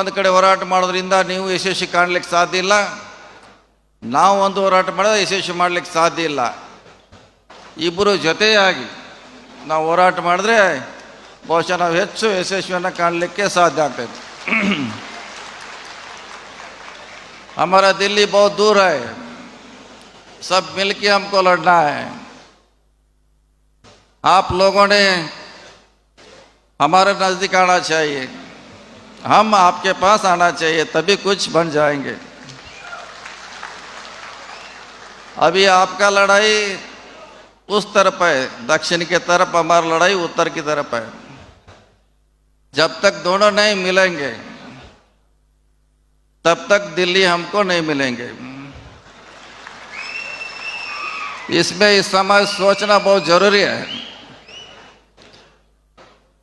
ಒಂದು ಕಡೆ ಹೋರಾಟ ಮಾಡೋದ್ರಿಂದ ನೀವು ಯಶಸ್ವಿ ಕಾಣಲಿಕ್ಕೆ ಸಾಧ್ಯ ಇಲ್ಲ, ನಾವು ಒಂದು ಹೋರಾಟ ಮಾಡಿದ್ರೆ ಯಶಸ್ವಿ ಮಾಡಲಿಕ್ಕೆ ಸಾಧ್ಯ ಇಲ್ಲ. ಇಬ್ಬರು ಜೊತೆಯಾಗಿ ನಾವು ಹೋರಾಟ ಮಾಡಿದ್ರೆ ಬಹುಶಃ ನಾವು ಹೆಚ್ಚು ಯಶಸ್ವಿಯನ್ನು ಕಾಣಲಿಕ್ಕೆ ಸಾಧ್ಯ ಆಗ್ತದೆ. हमारा दिल्ली बहुत दूर है, सब मिलके हमको लड़ना है. आप लोगों ने हमारे नज़दीक आना चाहिए, हम आपके पास आना चाहिए, तभी कुछ बन जाएंगे. अभी आपका लड़ाई उस तरफ है, दक्षिण की तरफ, हमारी लड़ाई उत्तर की तरफ है. जब तक दोनों नहीं मिलेंगे तब तक दिल्ली हमको नहीं मिलेंगे. इसमें इस समय सोचना बहुत जरूरी है.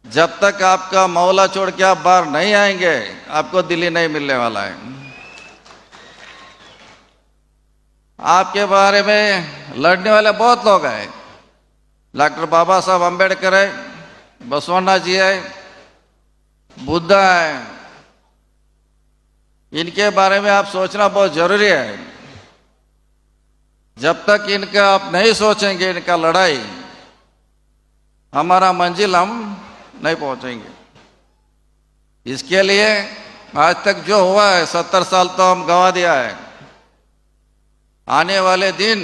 जब तक आपका मौला छोड़ के आप बाहर नहीं आएंगे, आपको दिल्ली नहीं मिलने वाला है. आपके बारे में लड़ने वाले बहुत लोग हैं. डॉक्टर बाबा साहब अम्बेडकर है, बसवन्ना जी है, बुद्धा है. इनके बारे में आप सोचना बहुत जरूरी है. जब तक इनका आप नहीं सोचेंगे, इनका लड़ाई, हमारा मंजिल हम नहीं पहुंचेंगे. इसके लिए आज तक जो हुआ है 70 साल तो हम गंवा दिया है. आने वाले दिन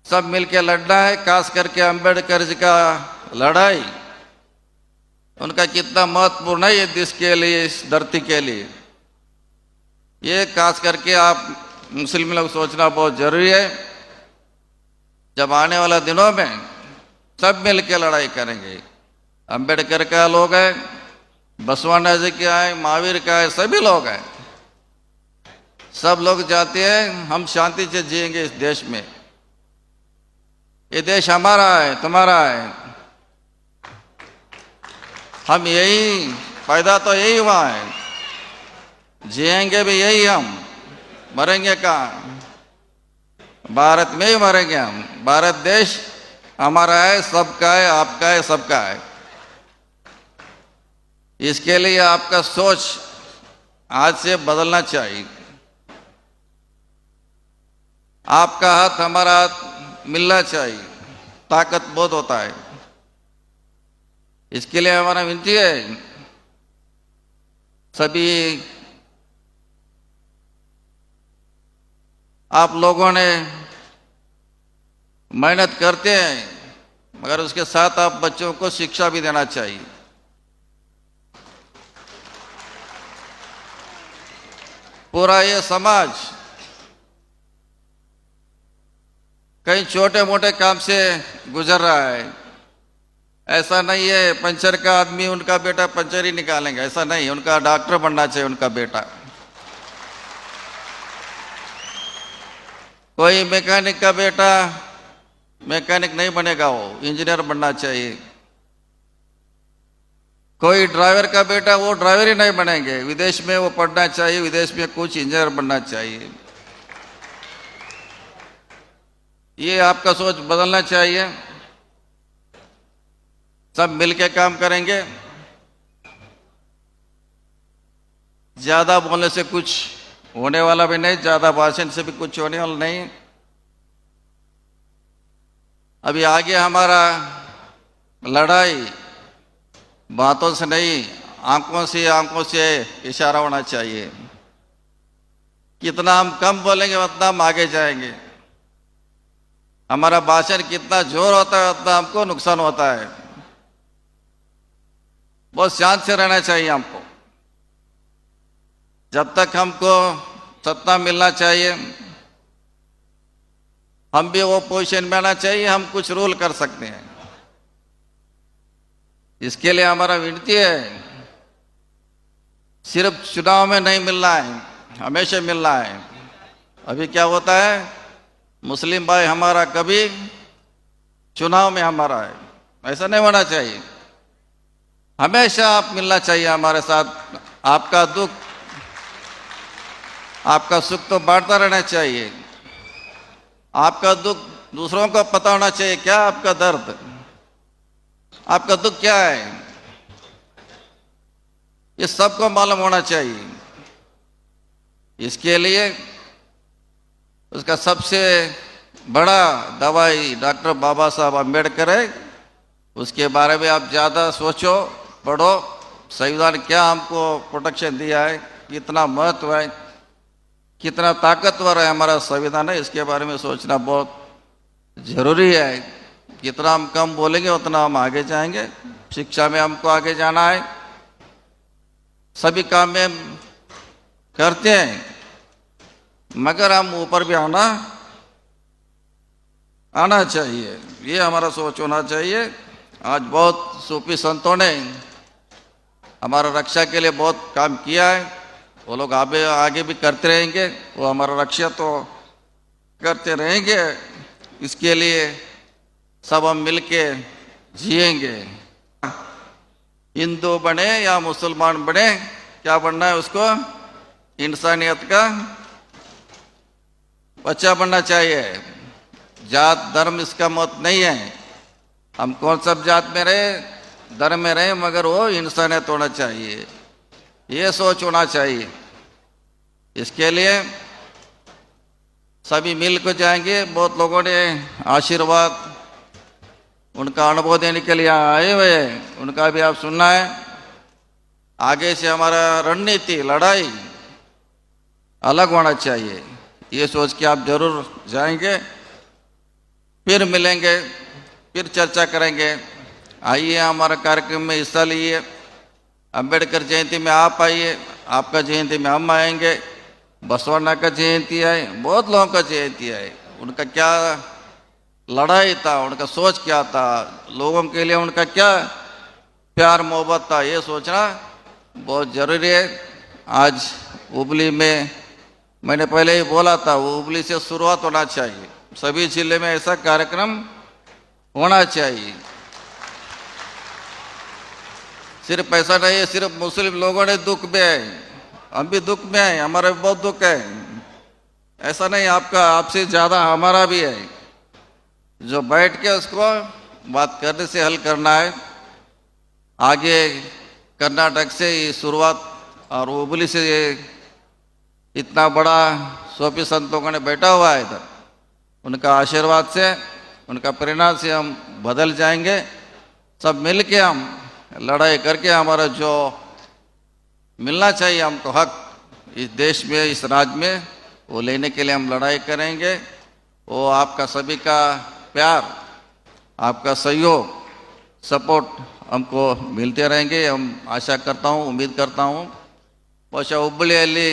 सब मिलके लड़ना है. खास करके अम्बेडकर जी का लड़ाई, उनका कितना महत्वपूर्ण है ये देश के लिए, इस धरती के लिए, ये खास करके आप मुस्लिम लोग सोचना बहुत जरूरी है. जब आने वाले दिनों में सब मिल के लड़ाई करेंगे, अम्बेडकर का लोग है, बसवन्ना जी का है, महावीर का है, सभी लोग हैं. सब लोग चाहते हैं हम शांति से जिएंगे इस देश में. ये देश हमारा है, तुम्हारा है. हम यही पैदा तो यही हुआ है, जिएंगे भी यही, हम मरेंगे कहाँ? भारत में ही मरेंगे हम. भारत देश हमारा है, सबका है, आपका है, सबका है. इसके लिए आपका सोच आज से बदलना चाहिए. आपका हाथ हमारा हाथ मिलना चाहिए, ताकत बहुत होता है. इसके लिए हमारा विनती है, सभी आप लोगों ने मेहनत करते हैं, मगर उसके साथ आप बच्चों को शिक्षा भी देना चाहिए. पूरा ये समाज कई छोटे मोटे काम से गुजर रहा है. ऐसा नहीं है पंचर का आदमी उनका बेटा पंचर ही निकालेंगे, ऐसा नहीं. उनका डॉक्टर बनना चाहिए उनका बेटा. कोई मैकेनिक का बेटा मैकेनिक नहीं बनेगा, वो इंजीनियर बनना चाहिए. कोई ड्राइवर का बेटा वो ड्राइवर ही नहीं बनेंगे, विदेश में वो पढ़ना चाहिए, विदेश में कुछ इंजीनियर बनना चाहिए. ये आपका सोच बदलना चाहिए. सब मिलके काम करेंगे. ज्यादा बोलने से कुछ होने वाला भी नहीं, ज्यादा भाषण से भी कुछ होने वाला नहीं. अभी आगे हमारा लड़ाई बातों से नहीं, आंखों से इशारा होना चाहिए. कितना हम कम बोलेंगे उतना हम आगे जाएंगे. हमारा भाषण कितना जोर होता है उतना हमको नुकसान होता है. बहुत शांत से रहना चाहिए हमको. जब तक हमको सत्ता मिलना चाहिए, हम भी वो पोजीशन में आना चाहिए, हम कुछ रूल कर सकते हैं. इसके लिए हमारा विनती है, सिर्फ चुनाव में नहीं मिलना है, हमेशा मिलना है. अभी क्या होता है, मुस्लिम भाई हमारा कभी चुनाव में हमारा है, ऐसा नहीं होना चाहिए. हमेशा आप मिलना चाहिए हमारे साथ. आपका दुख आपका सुख तो बांटता रहना चाहिए. आपका दुख दूसरों को पता होना चाहिए. क्या आपका दर्द, आपका दुख क्या है, ये सबको मालूम होना चाहिए। इसके लिए उसका सबसे बड़ा दवाई डॉक्टर बाबा साहब अम्बेडकर है। उसके बारे में आप ज़्यादा सोचो, पढ़ो, संविधान क्या हमको प्रोटेक्शन दिया है, कितना महत्व है, कितना ताकतवर है हमारा संविधान है, इसके बारे में सोचना बहुत जरूरी है। जितना हम कम बोलेंगे उतना हम आगे जाएंगे। शिक्षा में हमको आगे जाना है, सभी काम में हम करते हैं, मगर हम ऊपर भी आना चाहिए। ये हमारा सोच होना चाहिए। आज बहुत सूफी संतों ने हमारा रक्षा के लिए बहुत काम किया है। वो लोग आगे भी करते रहेंगे। वो हमारा रक्षा तो करते रहेंगे। इसके लिए सब हम मिलके जिएंगे। हिंदू बने या मुसलमान बने, क्या बनना है उसको? इंसानियत का बच्चा बनना चाहिए। जात धर्म इसका मत नहीं है। हम कौन सब जात में रहे, धर्म में रहे, मगर वो इंसानियत होना चाहिए। ये सोच होना चाहिए। इसके लिए सभी मिल को जाएंगे। बहुत लोगों ने आशीर्वाद, उनका अनुभव देने के लिए आए हुए हैं, उनका भी आप सुनना है। आगे से हमारा रणनीति, लड़ाई अलग होना चाहिए। ये सोच के आप जरूर जाएंगे। फिर मिलेंगे, फिर चर्चा करेंगे। आइए हमारे कार्यक्रम में हिस्सा लीजिए। अंबेडकर जयंती में आप आइए, आपका जयंती में हम आएंगे। बसवण्णा का जयंती है, बहुत लोगों का जयंती है। उनका क्या लड़ाई था, उनका सोच क्या था, लोगों के लिए उनका क्या प्यार मोहब्बत था, ये सोचना बहुत जरूरी है। आज हुबली में, मैंने पहले ही बोला था, वो हुबली से शुरुआत होना चाहिए। सभी जिले में ऐसा कार्यक्रम होना चाहिए। सिर्फ ऐसा नहीं है, सिर्फ मुस्लिम लोगों ने दुख में है, हम भी दुख में हैं, हमारा भी बहुत दुख है। ऐसा नहीं, आपका आपसे ज़्यादा हमारा भी है। जो बैठ के उसको बात करने से हल करना है। आगे कर्नाटक से ये शुरुआत और हुबली से ये इतना बड़ा सूफी संतों ने बैठा हुआ है इधर। उनका आशीर्वाद से, उनका प्रेरणा से हम बदल जाएंगे। सब मिल के हम लड़ाई करके हमारा जो मिलना चाहिए हमको हक इस देश में, इस राज्य में, वो लेने के लिए हम लड़ाई करेंगे। वो आपका सभी का प्यार, आपका सहयोग, सपोर्ट हमको मिलते रहेंगे। हम आशा करता हूँ, उम्मीद करता हूँ। ಬಹುಶಃ ಹುಬ್ಬಳ್ಳಿಯಲ್ಲಿ